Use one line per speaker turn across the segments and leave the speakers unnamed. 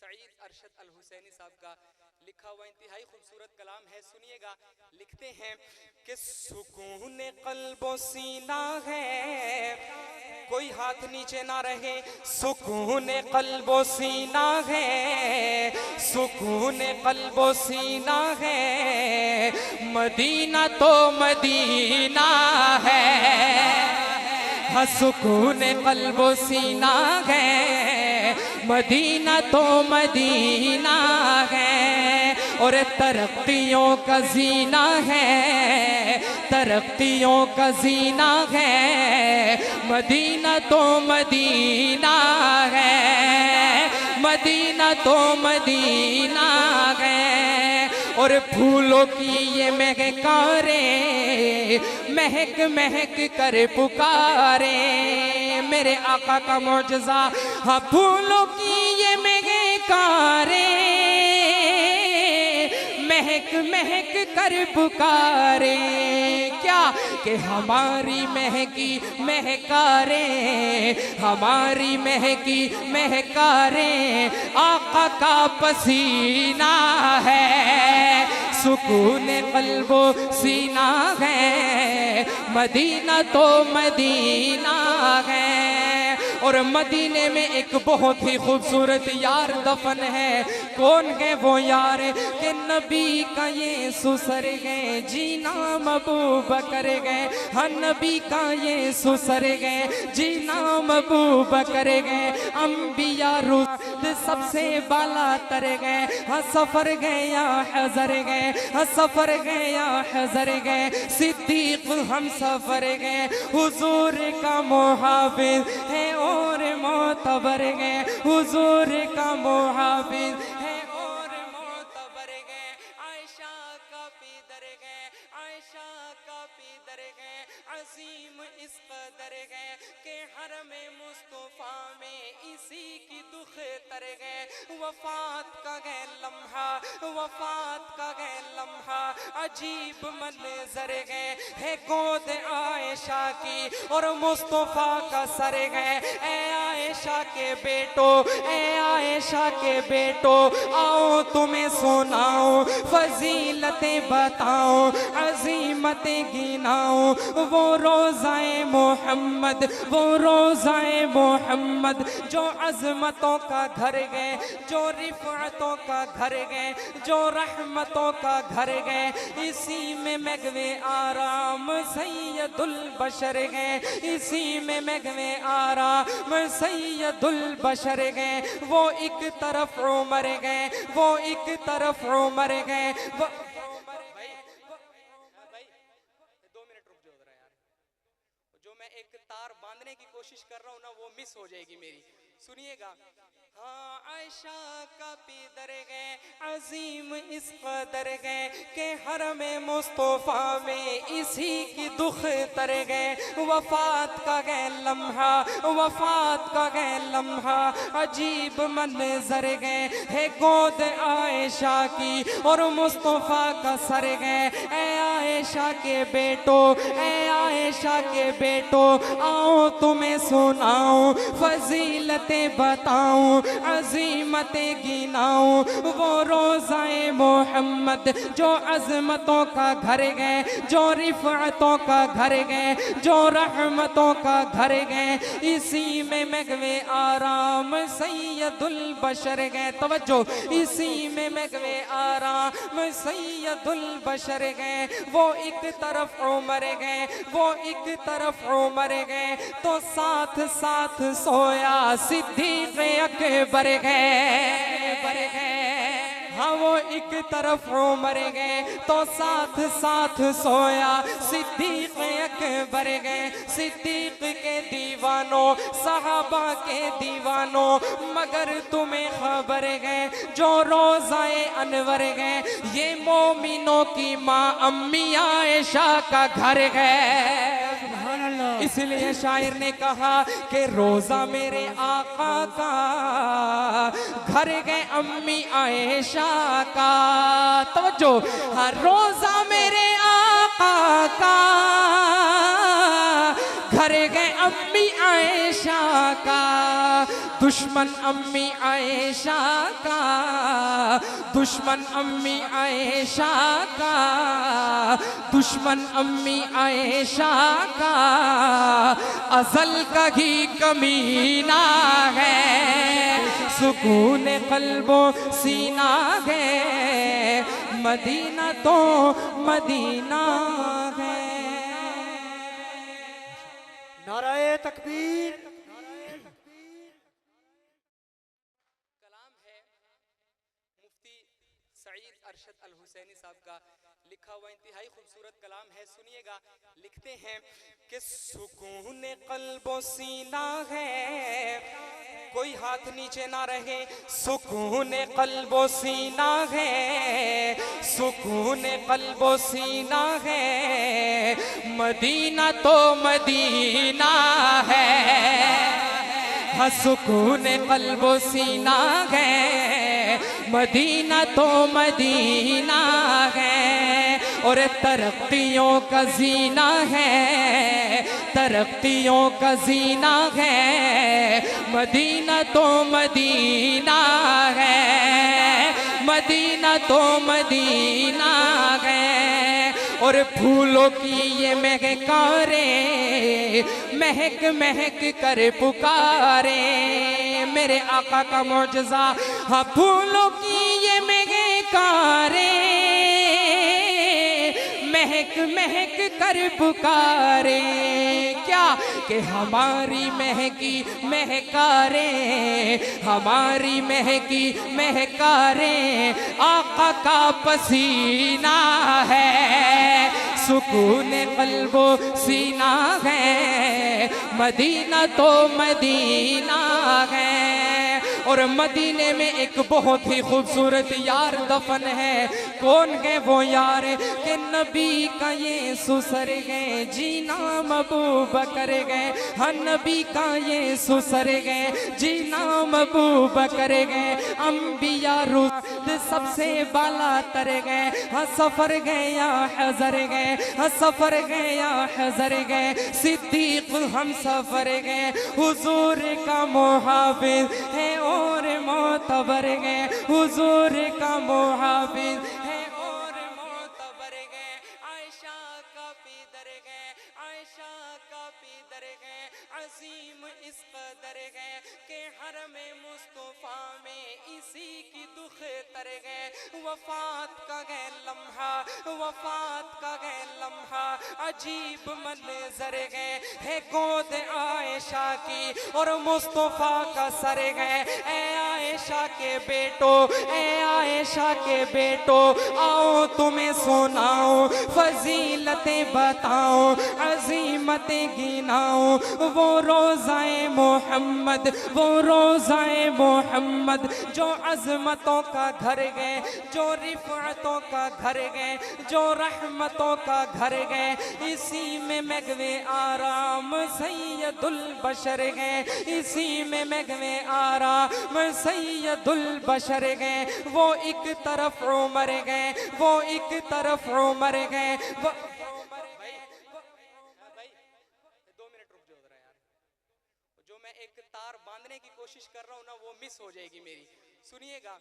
सईद अरशद अल हुसैनी साहब का लिखा हुआ इंतहाई खूबसूरत कलाम है, सुनिएगा। लिखते हैं कि सुकून क़ल्बो सीना है, कोई हाथ नीचे ना रहे। सुकून क़ल्बो सीना है, सुकून क़ल्बो सीना है, मदीना तो मदीना है। हाँ सुकून क़ल्बो सीना है, मदीना तो मदीना है। और तरक्कियों का जीना है, तरक्कियों का जीना है, मदीना तो मदीना है, मदीना तो मदीना है। और फूलों की ये महकारे महक महक कर पुकारे, मेरे आका का मौजज़ा। हाँ फूलों की ये महकारे महक महक कर पुकारे, क्या कि हमारी महकी महकारे, हमारी महकी महकारे आका का पसीना है। सुकून क़ल्बो सीना है, मदीना तो मदीना है। और मदीने में एक बहुत ही खूबसूरत यार दफन है। कौन है वो यार कि नबी का ये सुसर गए, जी नाम अबू बकर गए। हाँ नबी का ये सुसर गए, जी नाम अबू बकर गए। अम्बिया रुद सबसे बाला तर गए। हाँ सफर गए या हज़र गए, हाँ सफर गए या हज़र गए। सिद्दीक हम सफर गए, हुजूर का मुहाफिज है और मोतबर गए, हुजूर का मुहाफिज है और मोतबर गए। आयशा का पीदर गए, आयशा का पीदर गए। अजीम इस कदर गए कि हरम मुस्तफा में इसी की दुख तर गए। वफात का गए लम्हा, वफात का गए लम्हा, अजीब मंजर गए है गोद आयशा की और मुस्तफा का सर गए। ए आयशा के बेटो, ए आयशा के बेटो, आओ तुम्हें सुनाओ, फजीलतें बताओ, अजीमतें गिनाओ। वो रोज़ाए मोहम्मद, वो रोज़ाए मोहम्मद जो अज़मतों का घर गए, जो रिफ़अतों का घर गए, जो रहमतों का घर गए। इसी में मग़वे आराम सैयदुल बशर गए, इसी में मग़वे आराम सैयदुल बशर गए। वो एक तरफ उमर गए, वो एक तरफ उमर गए। एक तार बांधने की कोशिश कर रहा हूं ना, वो मिस हो जाएगी मेरी, सुनिएगा। हाँ आयशा का पीदर गए, अजीम इस कदर गए कि हरम मुस्तफा में इसी की दुख तर गए। वफात का गए लम्हा, वफात का गए लम्हा, अजीब मंजर गए है गोद आयशा की और मुस्तफा का सर गए। ए आयशा के बेटो, ए आयशा के बेटो, आओ तुम्हें सुनाऊं, फजीलतें बताऊं, अजीमतें गिनाऊं। वो रोज़ाए मोहम्मद जो अज़मतों का घर गए, जो रिफ़अतों का घर गए, जो रहमतों का घर गए। इसी में मग़वे आराम सैयदुल बशर गए। तवज्जो, इसी में मग़वे आराम सैयदुल बशर गए। वो एक तरफ उमर गए, वो एक तरफ उमर गए, तो साथ साथ सोया सिद्दीक़ अकबर गए। हाँ वो एक तरफ उमर गए, तो साथ साथ सोया सिद्दीक़ अकबर गए। सिद्दीक़ के दीवानों, सहाबा के दीवानों, मगर तुम्हें खबर गए जो रोज़ाए अनवर गए, ये मोमिनों की माँ अम्मी आयशा का घर है। इसलिए शायर ने कहा कि रोज़ा मेरे आका का, घर गए अम्मी आयशा का। तवज्जो, हर रोज़ा मेरे आका का, घर गए अम्मी आयशा का। दुश्मन अम्मी आयशा का, दुश्मन अम्मी आयशा का, दुश्मन अम्मी आयशा का अज़ल का ही कमीना है, सुकून क़ल्बो सीना है, मदीना तो मदीना है।
नाराए तकबीर।
कलाम है मुफ्ती सईद अरशद अल हुसैनी साहब का लिखा हुआ इंतहाई खूबसूरत कलाम है, सुनिएगा। लिखते हैं कि सुकून क़ल्बो सीना है, कोई हाथ नीचे ना रहे, सुकून क़ल्बो सीना है, सुकून क़ल्बो सीना है, मदीना तो मदीना है, हाँ सुकून क़ल्बो सीना है, मदीना तो मदीना है। और तरक्कियों का जीना है, तरक्कियों का जीना है, मदीना तो मदीना है, मदीना तो मदीना है। और फूलों की ये महकारे महक महक कर पुकारे, मेरे आका का मौजज़ा, हाँ फूलों की ये महकारे महक महक कर पुकारे, क्या कि हमारी महकी महकारे, हमारी महकी महकारे आका का पसीना है, सुकून क़ल्बो सीना है, मदीना तो मदीना है। और मदीने में एक बहुत ही खूबसूरत यार दफन है, कौन है वो यार कि नबी का ये सुसर गए, जी नाम अबू बकर गए, हाँ नबी का ये सुसर गए, जी नाम अबू बकर गए, अम्बिया रुस्द सबसे बाला तर गए, हाँ सफर गए या हज़र गए, हाँ सफर गए या हज़र गए, सिद्दीक हम सफर गए, हुजूर का मुहाफिज है और मोतबर गए, हुजूर का मुहाफिज है और मोतबर गए, आयशा का पीदर गए, आयशा का पीदर गए, अजीम इस कदर गए कि हरम मुस्तफा में इसी की दुख तर गए, वफात का गए लम्हा, वफात का गए लम्हा, अजीब मंजर गए है गोद आयशा की और मुस्तफा का सर गए। ए आयशा के बेटो, ए आयशा के बेटो, आओ तुम्हें सुनाओ, फजीलतें बताओ, अजीमतें गिनाओ, वो रोज़ाए मोहम्मद, वो रोज़ाए मोहम्मद जो अज़मतों का घर गए, जो रिफ़अतों का घर गए, जो रहमतों का घर गए, इसी में मग़वे आराम सैयदुल बशर गए, इसी में मग़वे आराम सैयदुल बशर गए। वो एक तरफ उमर गए, वो एक तरफ उमर गए, वो 2 मिनट रुक जाओ जरा यार, जो मैं एक तार बांधने की कोशिश कर रहा हूँ ना वो मिस हो जाएगी मेरी, सुनिएगा।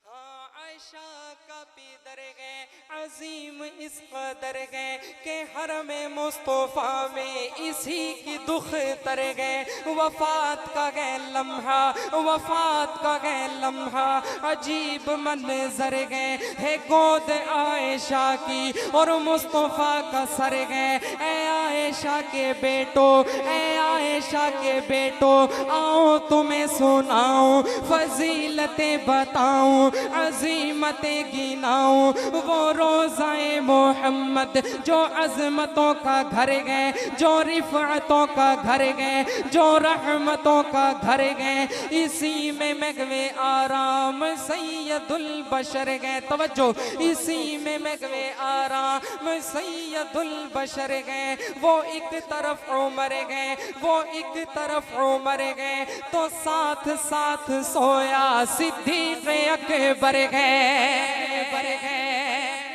हाँ आयशा का पीदर गए, अजीम इस कदर गए कि हरम मुस्तफा में इसी की दुख तर गए, वफात का गए लम्हा, वफात का गए लम्हा, अजीब मंजर गए है गोद आयशा की और मुस्तफा का सर गए। ए आयशा के बेटो, ए आयशा के बेटो, आओ तुम्हें सुनाऊं, फजीलतें बताऊं, अजीमतें गिनाऊं, वो रोज़ाए मोहम्मद जो अज़मतों का घर गए, जो रिफ़अतों का घर गए, जो रहमतों का घर गए, इसी में मग़वे आराम सैयदुल बशर गए। तवज्जो, इसी में मग़वे आराम सैयदुल बशर गए। वो एक तरफ उमर गए, वो एक तरफ उमर गए, तो साथ साथ सोया सिद्दीक़ अकबर गए।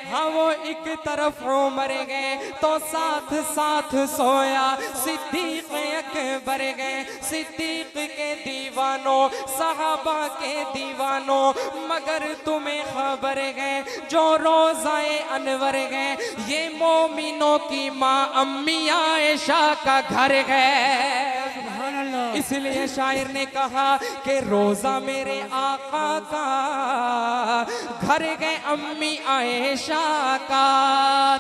हाँ वो एक तरफ उमर गए तो साथ साथ सोया सिद्दीक़ भर गए सिद्दीक के दीवानों, सहाबा के दीवानों, मगर तुम्हें खबर है जो रोज़ाए अनवर है ये मोमिनों की माँ अम्मी आयशा का घर है। इसलिए शायर ने कहा कि रोजा मेरे आका का घर गए अम्मी आयशा का।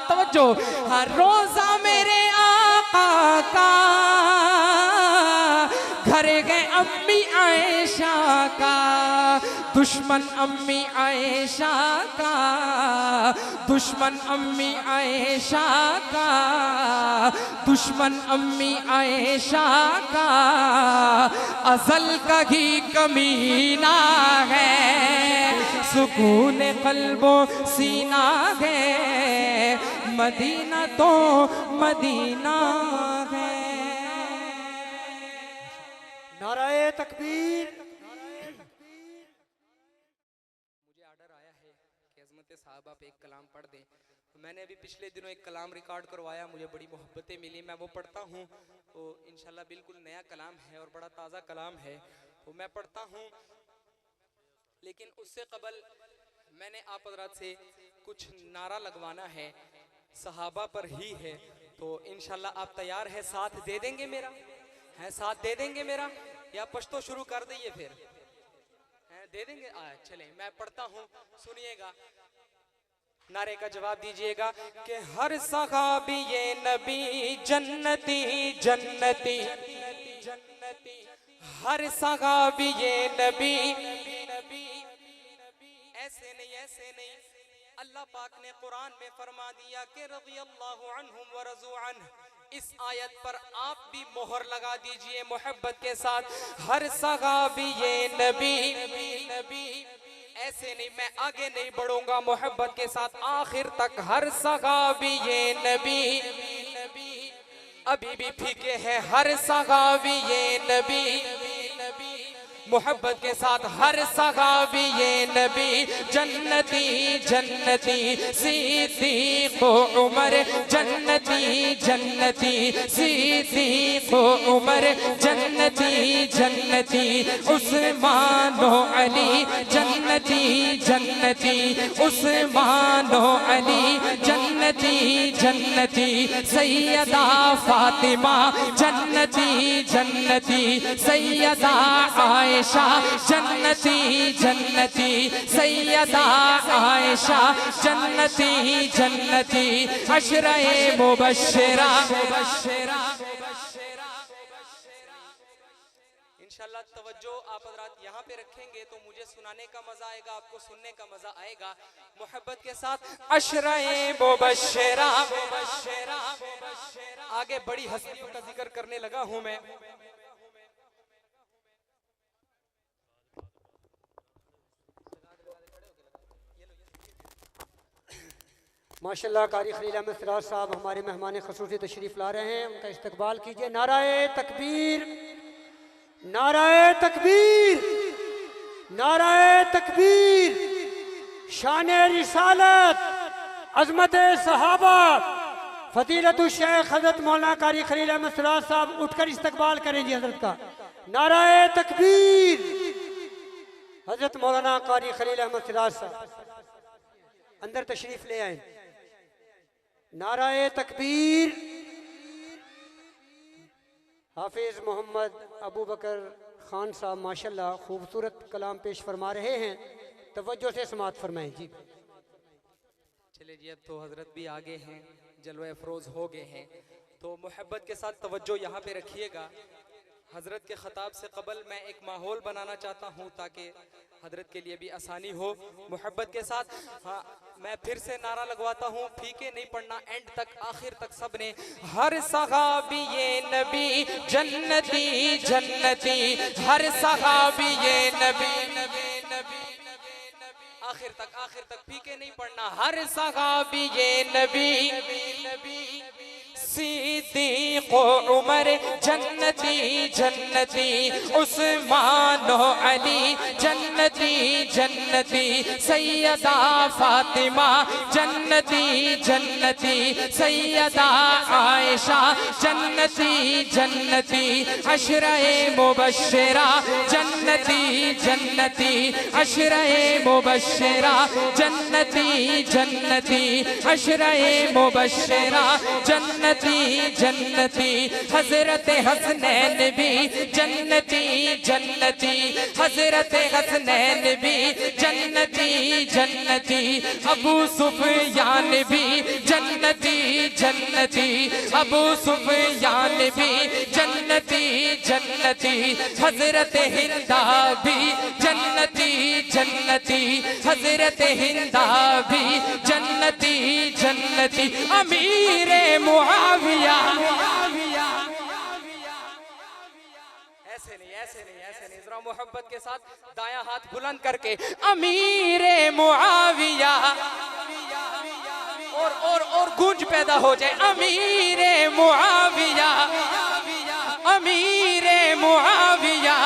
तवज्जो, हाँ, रोजा मेरे आका का घर गए अम्मी आयशा का। दुश्मन अम्मी आयशा का, दुश्मन अम्मी आयशा का, दुश्मन अम्मी आयशा का अज़ल का ही कमीना है, सुकून क़ल्बो सीना है, मदीना तो मदीना है।
नाराए तकबीर।
मुझे ऑर्डर आया है कि अज़मत साहबा पे एक कलाम पढ़ दें। मैंने अभी पिछले दिनों एक कलाम रिकॉर्ड करवाया, मुझे बड़ी मोहब्बतें मिली, मैं वो पढ़ता हूँ। तो इंशाल्लाह बिल्कुल नया कलाम है और बड़ा ताज़ा कलाम है, तो मैं पढ़ता हूँ। लेकिन उससे कबल मैंने आप हज़रात से कुछ नारा लगवाना है, सहाबा पर ही है। तो इंशाल्लाह आप तैयार है, साथ दे देंगे मेरा? है साथ दे देंगे मेरा, या पश्तो शुरू कर दइए फिर? है दे देंगे? चलें मैं पढ़ता हूँ, सुनिएगा, नारे का जवाब दीजिएगा कि हर सहाबी ये नबी जन्नती जन्नती जन्नती, हर सहाबी ये नबी नबी, ऐसे नहीं। अल्लाह पाक ने कुरान में फरमा दिया कि रज़ियल्लाहु अन्हुम व रज़ू अन्हु। इस आयत पर आप भी मोहर लगा दीजिए मोहब्बत के साथ, हर सहाबी ये नबी नबी। ऐसे नहीं, मैं आगे नहीं बढ़ूंगा, मोहब्बत के साथ आखिर तक, हर सहाबी ये नबी नबी। अभी भी फीके हैं, हर सहाबी ये नबी नबी। मोहब्बत के साथ, हर सहाबी ये नबी जन्नती जन्नती, सिद्दीक़ उमर जन्नती जन्नती, सिद्दीक़ उमर जन्नती जन्नती, उस्मान व अली जन्नती जन्नती, उस्मान व अली जन्नती जन्नती, सैयदा फातिमा जन्नती जन्नती, सैयदा आयशा जन्नती जन्नती, सैयदा आयशा जन्नती जन्नती, अशराए मुबश्शिरा। इंशाल्लाह तवज्जो आप हज़रात यहाँ पे रखेंगे तो मुझे सुनाने का मजा आएगा, आपको सुनने का मजा आएगा। मोहब्बत के साथ अशराए मुबश्शिरा। आगे बड़ी हस्तियों का जिक्र करने लगा हूँ मैं।
माशाल्लाह कारी खलील अहमद सिराज साहब हमारे मेहमान खसूसी तशरीफ़ ला रहे हैं, उनका इस्तकबाल कीजिए। नाराए तकबीर, नाराए तकबीर, नाराए तकबीर। शान रिसालत, अज़मत सहाबा, फजीलतुल शेख हज़रत मौलाना कारी खलील अहमद सिराज साहब उठकर इस्तकबाल करें जी हज़रत का। नाराए तकबीर। हज़रत मौलाना कारी खलील अहमद सिराज साहब अंदर तशरीफ़ ले आए। नाराए तकबीर। हाफिज मोहम्मद अबू बकर खान साहब माशाल्लाह खूबसूरत कलाम पेश फरमा रहे हैं, तवज्जो से समाअत फरमाएं जी।
चलिए जी, अब तो हजरत भी आगे हैं, जलवे अफरोज हो गए हैं, तो मोहब्बत के साथ तवज्जो यहाँ पे रखिएगा। हजरत के खताब से कबल मैं एक माहौल बनाना चाहता हूँ ताकि हजरत के लिए भी आसानी हो। मोहब्बत के साथ हाँ, मैं फिर से नारा लगवाता हूँ, फीके नहीं पढ़ना, एंड तक आखिर तक सब ने। हर सहाबी ये नबी जन्नती जन्नती, हर सहाबी ये नबी नबी नबी आखिर तक फीके नहीं पढ़ना। हर सहाबी ये नबी नबी सिद्दीक़ उमर जन्नती जन्नती, उस्मान अली जन्नती जन्नती, सैयदा फातिमा जन्नती जन्नती, सैयदा आयशा जन्नती जन्नती, अशरे मुबश्शिरा जन्नती जन्नती, अशरे मुबश्शिरा जन्नती जन्नती, अशरे मुबश्शिरा जन्नती जन्नती, हजरत हसनैन भी जन्नती जन्नती, हजरत हसनैन भी जन्नती जन्नती, अबू सुफियान भी जन्नती जन्नती, अबू सुफियान भी जन्नती जन्नती, हजरत हिंदा भी जन्नती जन्नती, हजरत हिंदा भी जन्नती जन्नती, अमीरे मुआविया। ऐसे नहीं ऐसे नहीं ऐसे नहीं, जरा मोहब्बत के साथ दायां हाथ बुलंद करके, अमीरे मुआविया, और गूंज पैदा हो जाए, अमीरे मुआविया, अमीरे मुआविया,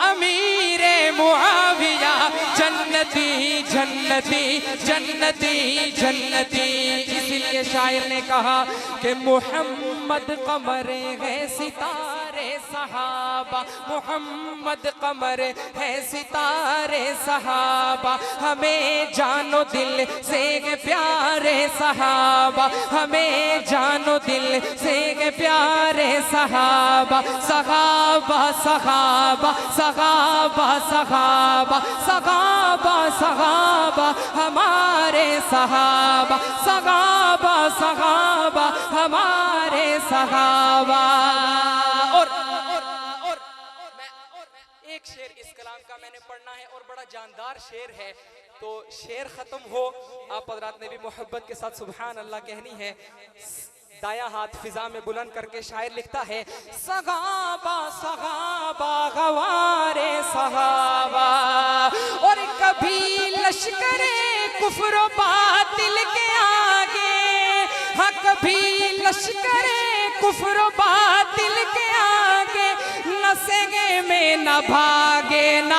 अमीरे मुआविया, जन्नती जन्नती जन्नती जन्नती। इसीलिए शायर ने कहा कि मोहम्मद कमर है सितारे सहाबा, मोहम्मद कमर है सितारे सहाबा, हमें जानो दिल से प्यारे सहाबा, हमें जानो दिल से प्यारे सहाबा, सहाबा सहाबा सहाबा सहाबा सहाबा सहाबा, हमारे सहाबा, सहाबा सहाबा हमारे सहाबा। और मैं एक शेर इस कलाम का मैंने पढ़ना है और बड़ा जानदार शेर है, तो शेर खत्म हो, आप हज़रात ने भी मोहब्बत के साथ सुभान अल्लाह कहनी है। दाया हाथ फिजा में बुलंद करके शायर लिखता है, सहाबा सहाबा गवारे सहाबा, और कभी लश्करे कुफ्र बातिल के आगे, हाँ कभी लश्करे कुफ्र बातिल के आगे, न सेगे में न भागे न